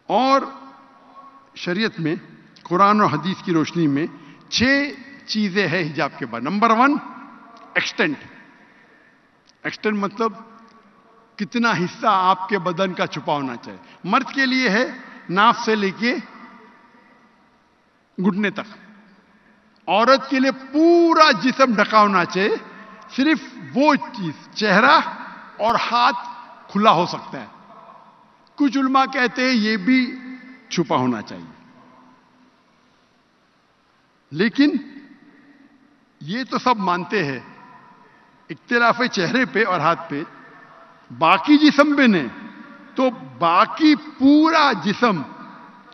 اور شریعت میں قرآن اور حدیث کی روشنی میں 6 چیزیں ہیں حجاب کے بعد. Number 1 extent. ایکسٹینٹ مطلب کتنا حصہ آپ کے بدن کا چھپا ہونا چاہیے. مرد کے لیے ہے ناف سے لے کے گھٹنے تک. عورت کے لیے پورا جسم ڈھکا ہونا چاہیے. صرف وہ چیز چہرہ اور ہاتھ کھلا ہو سکتا ہے. کچھ علماء کہتے ہیں یہ بھی چھپا ہونا چاہیے. لیکن یہ تو سب مانتے ہیں, اختلاف ہے چہرے پہ اور ہاتھ پہ. باقی جسم پہ نہیں, تو باقی پورا جسم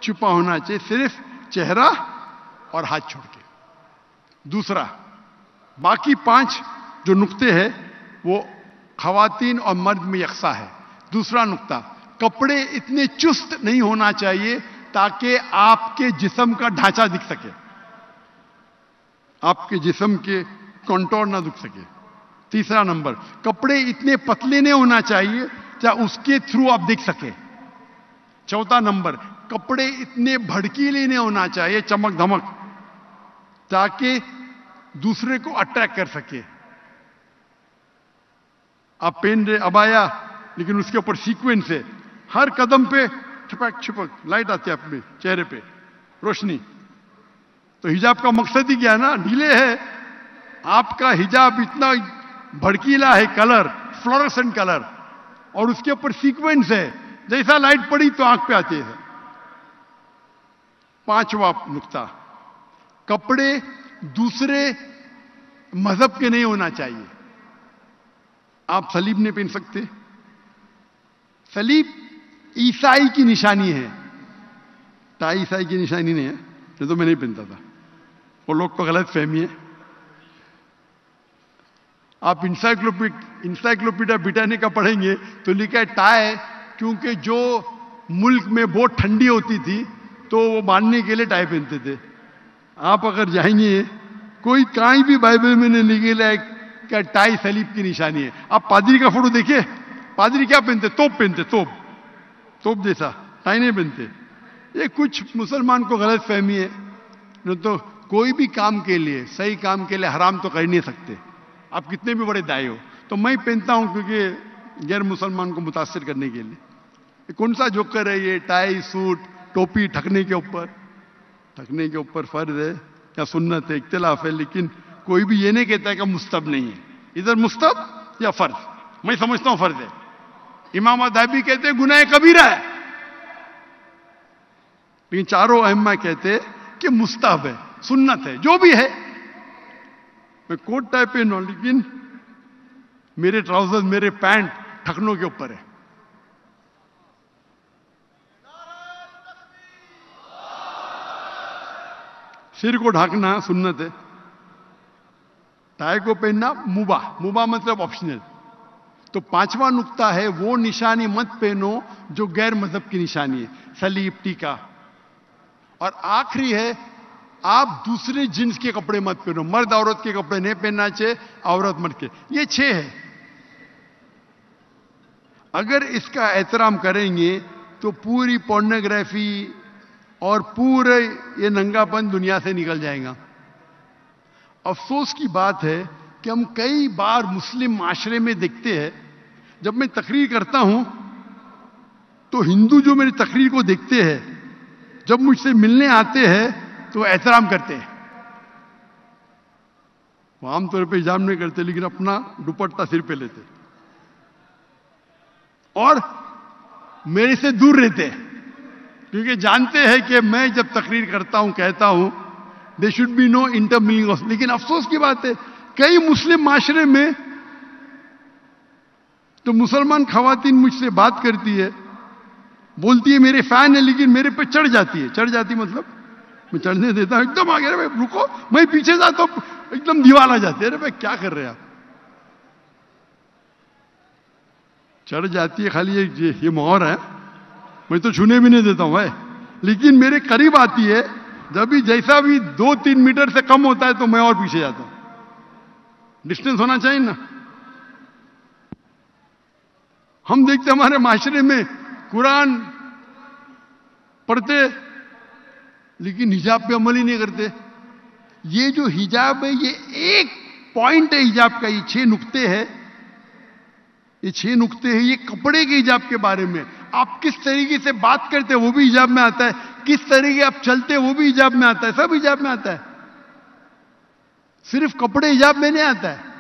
چھپا ہونا چاہیے, صرف چہرہ اور ہاتھ چھوڑ کے. دوسرا, باقی 5 جو نقطے ہیں وہ خواتین اور مرد میں یکساں ہے. دوسرا نقطہ, کپڑے اتنے چست نہیں ہونا چاہیے تاکہ آپ کے جسم کا ڈھانچہ دکھ سکے, آپ کے جسم کے کنٹور نہ دکھ سکے. تیسرا نمبر, کپڑے اتنے پتلے نہیں ہونا چاہیے چاہے اس کے تھرو آپ دیکھ سکے. چوتھا نمبر, کپڑے اتنے بھڑکیلے نہیں ہونا چاہیے, چمک دھمک, تاکہ دوسرے کو اٹریکٹ کر سکے. آپ پہن رہے ابایا لیکن اس کے اوپر سیکوینس ہے, ہر قدم پہ چھپک چھپک لائٹ آتی ہے اپنے چہرے پہ, روشنی. تو حجاب کا مقصد ہی کیا ہے نا, ڈھیلے ہے. آپ کا حجاب اتنا بھڑکیلا ہے, کلر فلورسنٹ کلر, اور اس کے اوپر سیکوینس ہے, جیسا لائٹ پڑی تو آنکھ پہ آتی ہے. 5واں نقطہ, کپڑے دوسرے مذہب کے نہیں ہونا چاہیے. آپ صلیب نہیں پہن سکتے. صلیب عیسائی کی نشانی ہے, ٹائی عیسائی کی نشانی نہیں ہے. یہ تو میں نہیں پہنتا تھا, وہ لوگ کو غلط فہمی ہے. آپ انسائکلوپیڈیا بریٹانیکا پڑھیں گے تو لکھا ہے ٹائی, کیونکہ جو ملک میں بہت ٹھنڈی ہوتی تھی تو وہ باندھنے کے لیے ٹائی پہنتے تھے. آپ اگر جائیں گے کوئی کہیں بھی بائبل میں نہیں لکھا ہے کہ ٹائی صلیب کی نشانی ہے. آپ پادری کا فوٹو دیکھیں, پادری کیا پہنتے, توپ پہنتے, توپ جیسا, ٹائی نہیں پہنتے. یہ کچھ مسلمان کو غلط فہمی ہے. نہیں تو کوئی بھی کام کے لیے, صحیح کام کے لیے حرام تو کر نہیں سکتے, آپ کتنے بھی بڑے دائی ہو. تو میں پہنتا ہوں کیونکہ غیر مسلمان کو متاثر کرنے کے لیے. کون سا جوکر ہے یہ, ٹائی سوٹ ٹوپی ٹھکنے کے اوپر فرض ہے یا سنت ہے, اختلاف ہے. لیکن کوئی بھی یہ نہیں کہتا ہے کہ مستحب نہیں ہے. ادھر مستحب یا فرض, میں سمجھتا ہوں فرض ہے. امام ادھابی کہتے ہیں گناہ کبیرہ ہے, لیکن چاروں ائمہ کہتے کہ مستحب ہے, سنت ہے, جو بھی ہے. میں کوٹ ٹائی پہنوں لیکن میرے ٹراؤزر میرے پینٹ ٹھکنوں کے اوپر ہے. سر کو ڈھانکنا سنت ہے, ٹائی کو پہننا مباح مطلب آپشنل. تو 5واں نقطہ ہے وہ نشانی مت پہنو جو غیر مذہب کی نشانی ہے, صلیب, ٹیکا. اور آخری ہے آپ دوسرے جنس کے کپڑے مت پہنو, مرد عورت کے کپڑے نہیں پہننا چاہیے, عورت مرد کے. یہ 6 ہے. اگر اس کا احترام کریں گے تو پوری پورنوگرافی اور پورے یہ ننگا پن دنیا سے نکل جائے گا. افسوس کی بات ہے کہ ہم کئی بار مسلم معاشرے میں دیکھتے ہیں, جب میں تقریر کرتا ہوں تو ہندو جو میری تقریر کو دیکھتے ہیں, جب مجھ سے ملنے آتے ہیں تو احترام کرتے ہیں. وہ عام طور پہ حجاب نہیں کرتے لیکن اپنا دوپٹہ سر پہ لیتے اور میرے سے دور رہتے ہیں, کیونکہ جانتے ہیں کہ میں جب تقریر کرتا ہوں کہتا ہوں دے شوڈ بی نو انٹرمنگلنگ. لیکن افسوس کی بات ہے کئی مسلم معاشرے میں تو مسلمان خواتین مجھ سے بات کرتی ہے, بولتی ہے میرے فین ہے, لیکن میرے پہ چڑھ جاتی مطلب میں چڑھنے دیتا ہوں, ایک دم آگے بھائی رکو, میں پیچھے جاتا ہوں ایک دم دیوال آ جاتی ہے. ارے بھائی کیا کر رہے آپ, چڑھ جاتی ہے. خالی یہ مہر ہے, میں تو چھونے بھی نہیں دیتا ہوں بھائی, لیکن میرے قریب آتی ہے. جب بھی جیسا بھی 2-3 میٹر سے کم ہوتا ہے تو میں اور پیچھے جاتا ہوں. ڈسٹینس ہونا چاہیے نا. ہم دیکھتے ہمارے معاشرے میں قرآن پڑھتے لیکن حجاب پہ عمل ہی نہیں کرتے. یہ جو حجاب ہے یہ ایک پوائنٹ ہے حجاب کا. یہ 6 نقطے ہیں. یہ 6 نقطے ہیں یہ کپڑے کے حجاب کے بارے میں. آپ کس طریقے سے بات کرتے وہ بھی حجاب میں آتا ہے. کس طریقے آپ چلتے وہ بھی حجاب میں آتا ہے. سب حجاب میں آتا ہے. صرف کپڑے حجاب میں نہیں آتا ہے.